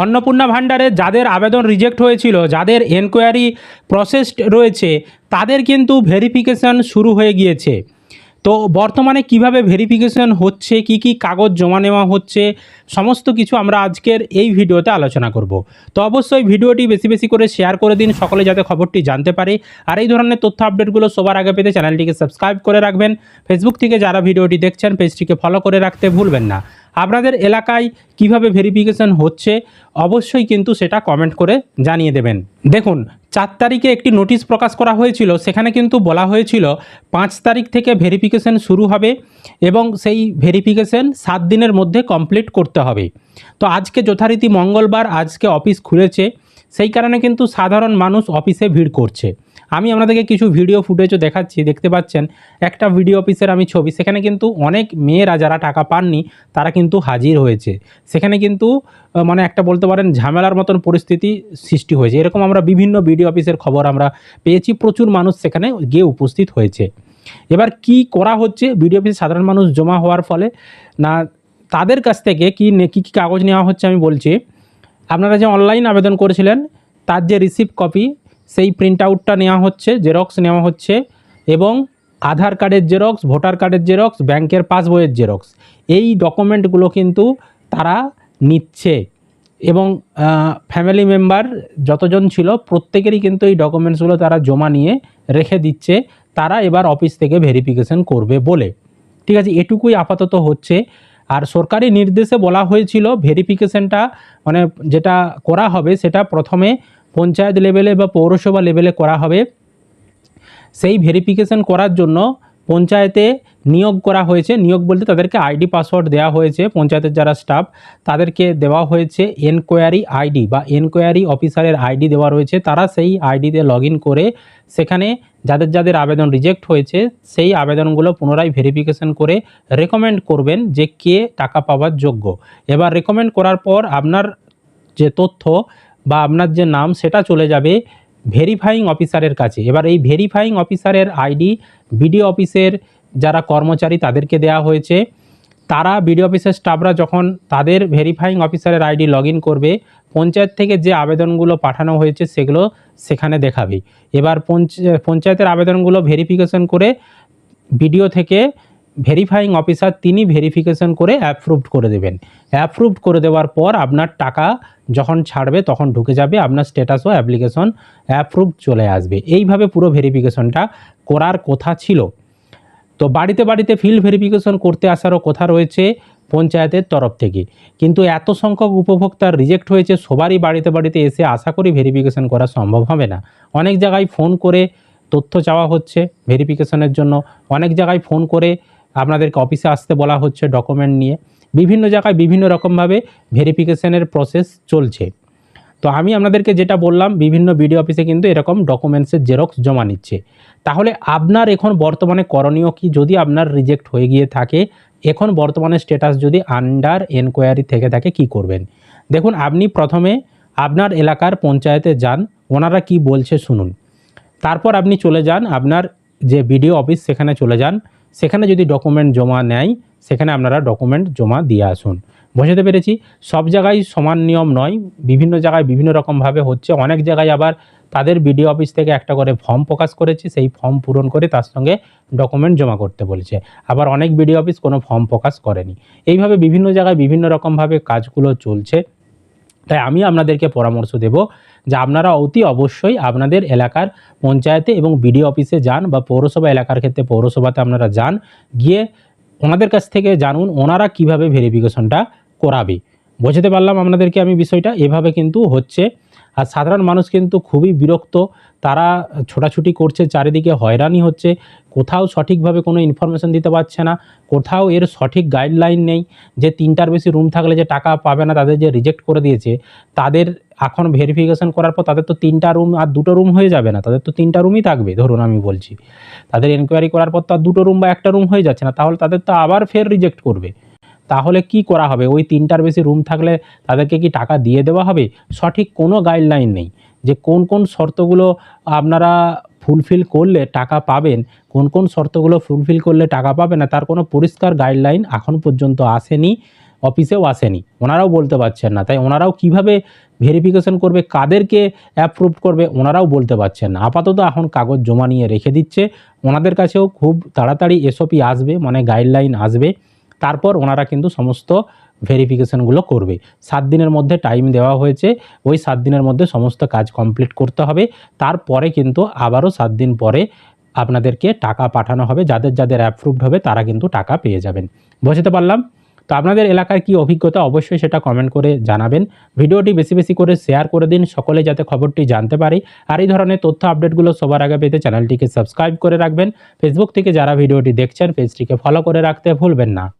অন্নপূর্ণা ভাণ্ডারে যাদের আবেদন রিজেক্ট হয়েছিল, যাদের এনকোয়ারি প্রসেস রয়েছে, তাদের কিন্তু ভেরিফিকেশন শুরু হয়ে গিয়েছে। তো বর্তমানে কিভাবে ভেরিফিকেশন হচ্ছে, কি কি কাগজ জমা নেওয়া হচ্ছে, সমস্ত কিছু আমরা আজকের এই ভিডিওতে আলোচনা করব। তো অবশ্যই ভিডিওটি বেশি বেশি করে শেয়ার করে দিন, সকলে যাতে খবরটি জানতে পারে। আর এই ধরনের তথ্য আপডেটগুলো সবার আগে পেতে চ্যানেলটিকে সাবস্ক্রাইব করে রাখবেন। ফেসবুক থেকে যারা ভিডিওটি দেখছেন পেজটিকে ফলো করে রাখতে ভুলবেন না। আপনাদের এলাকায় কিভাবে ভেরিফিকেশন হচ্ছে অবশ্যই কিন্তু সেটা কমেন্ট করে জানিয়ে দেবেন। দেখুন, 4 তারিখে একটি নোটিশ প্রকাশ করা হয়েছিল, সেখানে কিন্তু বলা হয়েছিল 5 তারিখ থেকে ভেরিফিকেশন শুরু হবে এবং সেই ভেরিফিকেশন 7 দিনের মধ্যে কমপ্লিট করতে হবে। তো আজকে যথারীতি মঙ্গলবার, আজকে অফিস খুলেছে, সেই কারণে কিন্তু সাধারণ মানুষ অফিসে ভিড় করছে। আমি আপনাদেরকে কিছু ভিডিও ফুটেজও দেখাচ্ছি, দেখতে পাচ্ছেন একটা ভিডিও অফিসের আমি ছবি, সেখানে কিন্তু অনেক মেয়েরা যারা টাকা পাননি তারা কিন্তু হাজির হয়েছে। সেখানে কিন্তু মানে একটা বলতে পারেন ঝামেলার মতন পরিস্থিতি সৃষ্টি হয়েছে। এরকম আমরা বিভিন্ন ভিডিও অফিসের খবর আমরা পেয়েছি, প্রচুর মানুষ সেখানে গিয়ে উপস্থিত হয়েছে। এবার কি করা হচ্ছে, ভিডিও অফিসে সাধারণ মানুষ জমা হওয়ার ফলে না তাদের কাছ থেকে কী কী কাগজ নেওয়া হচ্ছে আমি বলছি। আপনারা যে অনলাইন আবেদন করেছিলেন তার যে রিসিপ্ট কপি, সেই প্রিন্ট আউটটা নেওয়া হচ্ছে, জেরক্স নেওয়া হচ্ছে, এবং আধার কার্ডের জেরক্স, ভোটার কার্ডের জেরক্স, ব্যাংকের পাসবইয়ের জেরক্স, এই ডকুমেন্টগুলো কিন্তু তারা নিচ্ছে। এবং ফ্যামিলি মেম্বার যতজন ছিল প্রত্যেকেরই কিন্তু এই ডকুমেন্টসগুলো তারা জমা নিয়ে রেখে দিচ্ছে, তারা এবার অফিস থেকে ভেরিফিকেশন করবে বলে। ঠিক আছে, এটুকুই আপাতত হচ্ছে। আর সরকারি নির্দেশে বলা হয়েছিল ভেরিফিকেশনটা মানে যেটা করা হবে সেটা প্রথমে পঞ্চায়েত লেভেলে বা পৌরসভা লেভেলে করা হবে। সেই ভেরিফিকেশন করার জন্য পঞ্চায়েতে নিয়োগ করা হয়েছে, নিয়োগ বলতে তাদেরকে আইডি পাসওয়ার্ড দেওয়া হয়েছে, পঞ্চায়েতের যারা স্টাফ তাদেরকে দেওয়া হয়েছে এনকোয়ারি আইডি বা এনকোয়ারি অফিসারের আইডি দেওয়া রয়েছে। তারা সেই আইডিতে লগ ইন করে সেখানে যাদের যাদের আবেদন রিজেক্ট হয়েছে সেই আবেদনগুলো পুনরায় ভেরিফিকেশন করে রেকমেন্ড করবেন যে কে টাকা পাওয়ার যোগ্য। এবার রেকমেন্ড করার পর আপনার যে তথ্য বা আপনার যে নাম সেটা চলে যাবে ভেরিফাইং অফিসারের কাছে। এবার এই ভেরিফাইং অফিসারের আইডি বিডিও অফিসের যারা কর্মচারী তাদেরকে দেওয়া হয়েছে। তারা বিডিও অফিসের স্টাফরা যখন তাদের ভেরিফাইং অফিসারের আইডি লগ ইন করবে, পঞ্চায়েত থেকে যে আবেদনগুলো পাঠানো হয়েছে সেগুলো সেখানে দেখাবে। এবার পঞ্চায়েতের আবেদনগুলো ভেরিফিকেশন করে বিডিও থেকে ভেরিফাইং অফিসার তিনি ভেরিফিকেশন করে অ্যাপ্রুভড করে দেবেন। অ্যাপ্রুভড করে দেওয়ার পর আপনার টাকা যখন ছাড়বে তখন ঢুকে যাবে, আপনার স্ট্যাটাস ও অ্যাপ্লিকেশন অ্যাপ্রুভড চলে আসবে। এইভাবে পুরো ভেরিফিকেশনটা করার কথা ছিল। তো বাড়িতে বাড়িতে ফিল্ড ভেরিফিকেশন করতে আসারও কথা রয়েছে পঞ্চায়েতের তরফ থেকে, কিন্তু এত সংখ্যক উপভোক্তার রিজেক্ট হয়েছে, সবারই বাড়িতে বাড়িতে এসে আশা করি ভেরিফিকেশন করা সম্ভব হবে না। অনেক জায়গায় ফোন করে তথ্য চাওয়া হচ্ছে ভেরিফিকেশনের জন্য, অনেক জায়গায় ফোন করে আপনাদেরকে অফিসে আসতে বলা হচ্ছে ডকুমেন্ট নিয়ে। বিভিন্ন জায়গায় বিভিন্ন রকমভাবে ভেরিফিকেশনের প্রসেস চলছে। তো আমি আপনাদেরকে যেটা বললাম, বিভিন্ন বিডিও অফিসে কিন্তু এরকম ডকুমেন্টসের জেরক্স জমা নিচ্ছে। তাহলে আপনার এখন বর্তমানে করণীয় কি, যদি আপনার রিজেক্ট হয়ে গিয়ে থাকে, এখন বর্তমানে স্ট্যাটাস যদি আন্ডার এনকোয়ারি থেকে থাকে কি করবেন। দেখুন, আপনি প্রথমে আপনার এলাকার পঞ্চায়েতে যান, ওনারা কি বলছে শুনুন। তারপর আপনি চলে যান আপনার যে বিডিও অফিস, সেখানে চলে যান। সেখানে যদি ডকুমেন্ট জমা নেয় সেখানে আপনারা ডকুমেন্ট জমা দিয়ে আসুন। বোঝাতে পেরেছি? সব জায়গায় সমান নিয়ম নয়, বিভিন্ন জায়গায় বিভিন্ন রকমভাবে হচ্ছে। অনেক জায়গায় আবার তাদের বিডিও অফিস থেকে একটা করে ফর্ম প্রকাশ করেছে, সেই ফর্ম পূরণ করে তার সঙ্গে ডকুমেন্ট জমা করতে বলেছে। আবার অনেক বিডিও অফিস কোনো ফর্ম প্রকাশ করেনি। এইভাবে বিভিন্ন জায়গায় বিভিন্ন রকমভাবে কাজগুলো চলছে। তাই আমি আপনাদেরকে পরামর্শ দেব যে আপনারা অতি অবশ্যই আপনাদের এলাকার পঞ্চায়েতে এবং বিডিও অফিসে যান, বা পৌরসভা এলাকার ক্ষেত্রে পৌরসভাতে আপনারা যান, গিয়ে ওনাদের কাছ থেকে জানুন ওনারা কিভাবে ভেরিফিকেশনটা করাবে। বোঝাতে পারলাম আপনাদেরকে আমি বিষয়টা? এভাবে কিন্তু হচ্ছে। আর সাধারণ মানুষ কিন্তু খুবই বিরক্ত, তারা ছোটাছুটি করছে, চারিদিকে হয়রানি হচ্ছে, কোথাও সঠিকভাবে কোনো ইনফরমেশন দিতে পারছে না, কোথাও এর সঠিক গাইডলাইন নেই যে 3টার বেশি রুম থাকলে যে টাকা পাবে না, তাদের যে রিজেক্ট করে দিয়েছে তাদের এখন ভেরিফিকেশন করার পর তাদের তো 3টা রুম আর 2টো রুম হয়ে যাবে না, তাদের তো 3টা রুমই থাকবে। ধরুন আমি বলছি, তাদের এনকোয়ারি করার পর তো আর 2টো রুম বা 1টা রুম হয়ে যাচ্ছে না, তাহলে তাদের তো আবার ফের রিজেক্ট করবে। তাহলে কি করা হবে? ওই 3টার বেশি রুম থাকলে তাদেরকে কি টাকা দিয়ে দেওয়া হবে? সঠিক কোনো গাইডলাইন নেই যে কোন কোন শর্তগুলো আপনারা ফুলফিল করলে টাকা পাবেন, কোন কোন শর্তগুলো ফুলফিল করলে টাকা পাবে না, তার কোনো পরিষ্কার গাইডলাইন এখন পর্যন্ত আসেনি। অফিসেও আসেনি, ওনারাও বলতে পারছেন না। তাই ওনারাও কিভাবে ভেরিফিকেশন করবে, কাদেরকে অ্যাপ্রুভ করবে, ওনারাও বলতে পারছেন না। আপাতত এখন কাগজ জমা নিয়ে রেখে দিচ্ছে। ওনাদের কাছেও খুব তাড়াতাড়ি এসওপি আসবে, মানে গাইডলাইন আসবে, তারপর ওনারা কিন্তু সমস্ত ভেরিফিকেশনগুলো করবে। 7 দিনের মধ্যে টাইম দেওয়া হয়েছে, ওই 7 দিনের মধ্যে সমস্ত কাজ কমপ্লিট করতে হবে। তারপরে কিন্তু আবারও 7 দিন পরে আপনাদেরকে টাকা পাঠানো হবে। যাদের যাদের অ্যাপ্রুভড হবে তারা কিন্তু টাকা পেয়ে যাবেন। বোঝাতে পারলাম? তো আপনাদের এলাকায় কি অভিজ্ঞতা, অবশ্যই সেটা কমেন্ট করে জানাবেন। ভিডিওটি বেশি বেশি করে শেয়ার করে দিন, সকলে যাতে খবরটি জানতে পারে। আর এই ধরনের তথ্য আপডেটগুলো সবার আগে পেতে চ্যানেলটিকে সাবস্ক্রাইব করে রাখবেন। ফেসবুক থেকে যারা ভিডিওটি দেখছেন পেজটিকে ফলো করে রাখতে ভুলবেন না।